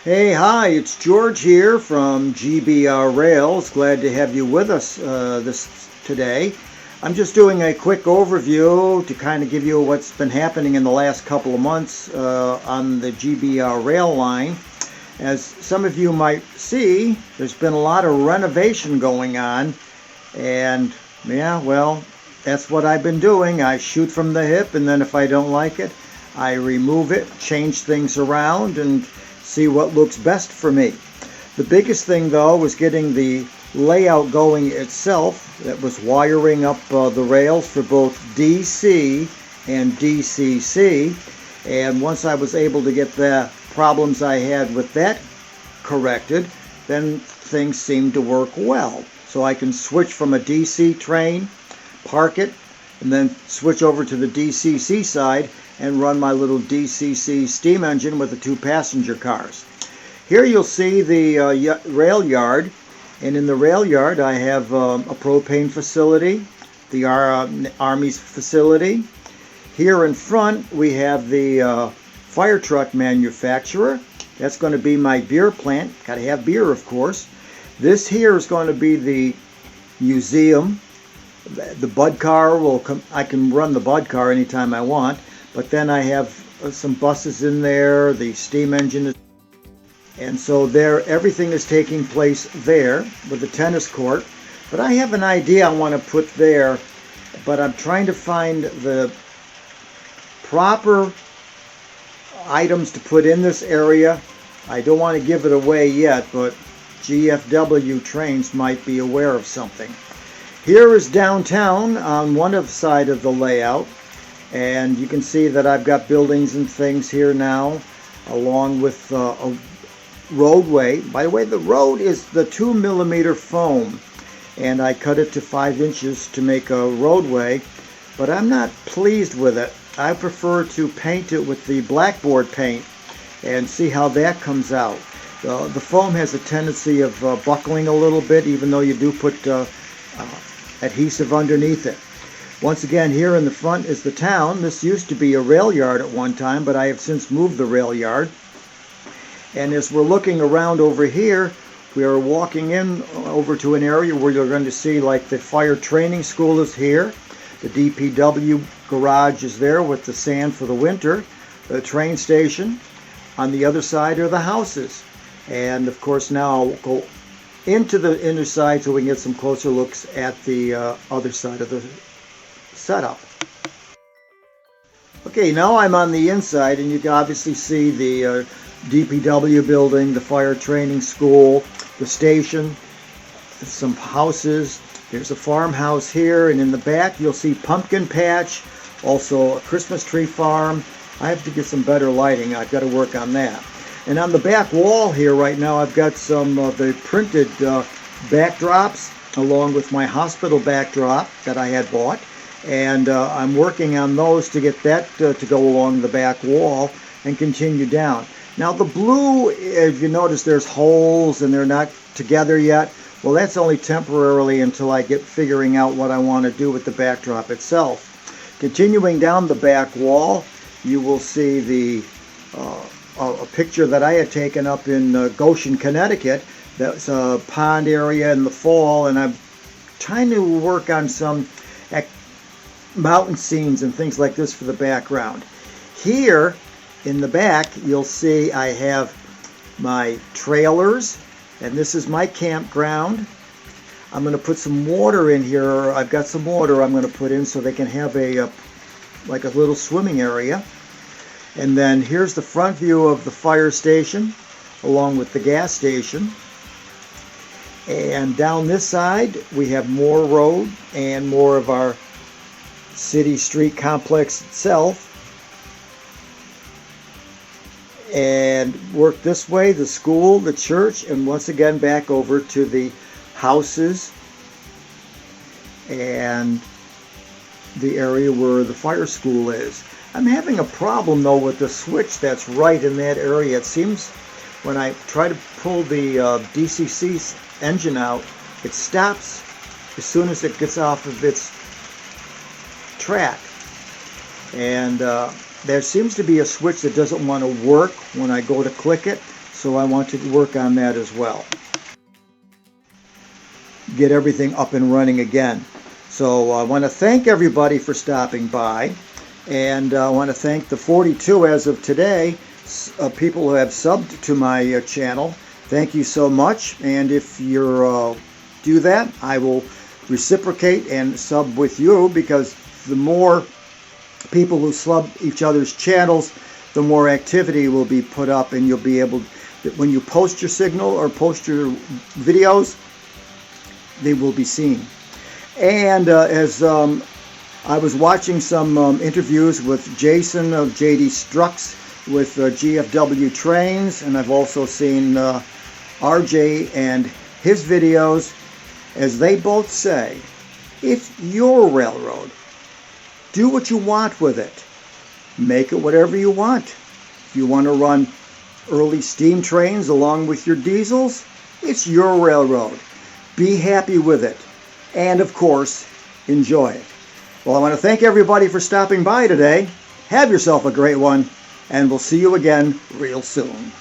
Hey, hi, it's George here from GBR Rails. Glad to have you with us today. I'm just doing a quick overview to kind of give you what's been happening in the last couple of months on the GBR rail line. As some of you might see, there's been a lot of renovation going on, and yeah, well, that's what I've been doing. I shoot from the hip, and then if I don't like it, I remove it, change things around, and see what looks best for me. The biggest thing though was getting the layout going itself. That was wiring up the rails for both DC and DCC, and once I was able to get the problems I had with that corrected, then things seemed to work well. So I can switch from a DC train, park it, and then switch over to the DCC side and run my little DCC steam engine with the two passenger cars. Here you'll see the rail yard, and in the rail yard I have a propane facility, the Army's facility. Here in front we have the fire truck manufacturer. That's going to be my beer plant. Got to have beer, of course. This here is going to be the museum. The bud car will come. I can run the bud car anytime I want. But then I have some buses in there, the steam engine, and so there everything is taking place there with the tennis court. But I have an idea I want to put there, but I'm trying to find the proper items to put in this area. I don't want to give it away yet, but GFW trains might be aware of something. Here is downtown on one of the side of the layout. And you can see that I've got buildings and things here now, along with a roadway. By the way, the road is the 2mm foam, and I cut it to 5 inches to make a roadway, but I'm not pleased with it. I prefer to paint it with the blackboard paint and see how that comes out. The foam has a tendency of buckling a little bit, even though you do put adhesive underneath it. Once again, here in the front is the town. This used to be a rail yard at one time, but I have since moved the rail yard. And as we're looking around over here, we are walking in over to an area where you're going to see like the fire training school is here. The DPW garage is there with the sand for the winter. The train station. On the other side are the houses. And of course now I'll go into the inner side so we can get some closer looks at the other side of the setup. Okay, now I'm on the inside, and you can obviously see the DPW building, the fire training school, the station, some houses. There's a farmhouse here, and in the back you'll see pumpkin patch, also a Christmas tree farm. I have to get some better lighting. I've got to work on that. And on the back wall here right now I've got some of the printed backdrops along with my hospital backdrop that I had bought. And I'm working on those to get that to go along the back wall and continue down. Now the blue, if you notice, there's holes and they're not together yet. Well, that's only temporarily until I get figuring out what I want to do with the backdrop itself. Continuing down the back wall, you will see the a picture that I had taken up in Goshen, Connecticut. That's a pond area in the fall, and I'm trying to work on some mountain scenes and things like this for the background. Here in the back you'll see I have my trailers, and this is my campground. I'm going to put some water in here. I've got some water I'm going to put in so they can have like a little swimming area. And then here's the front view of the fire station along with the gas station. And down this side we have more road and more of our city street complex itself. And work this way, the school, the church, and once again back over to the houses and the area where the fire school is. I'm having a problem though with the switch that's right in that area. It seems when I try to pull the DCC engine out, it stops as soon as it gets off of its track. And there seems to be a switch that doesn't want to work when I go to click it. so I want to work on that as well. Get everything up and running again. So I want to thank everybody for stopping by, and I want to thank the 42 as of today people who have subbed to my channel. Thank you so much, and if you do that, I will reciprocate and sub with you, because the more people who sub each other's channels, the more activity will be put up, and you'll be able, when you post your signal or post your videos, they will be seen. And as I was watching some interviews with Jason of JD Strucks with GFW Trains, and I've also seen RJ and his videos, as they both say, it's your railroad. Do what you want with it. Make it whatever you want. If you want to run early steam trains along with your diesels, it's your railroad. Be happy with it. And of course, enjoy it. Well, I want to thank everybody for stopping by today. Have yourself a great one, and we'll see you again real soon.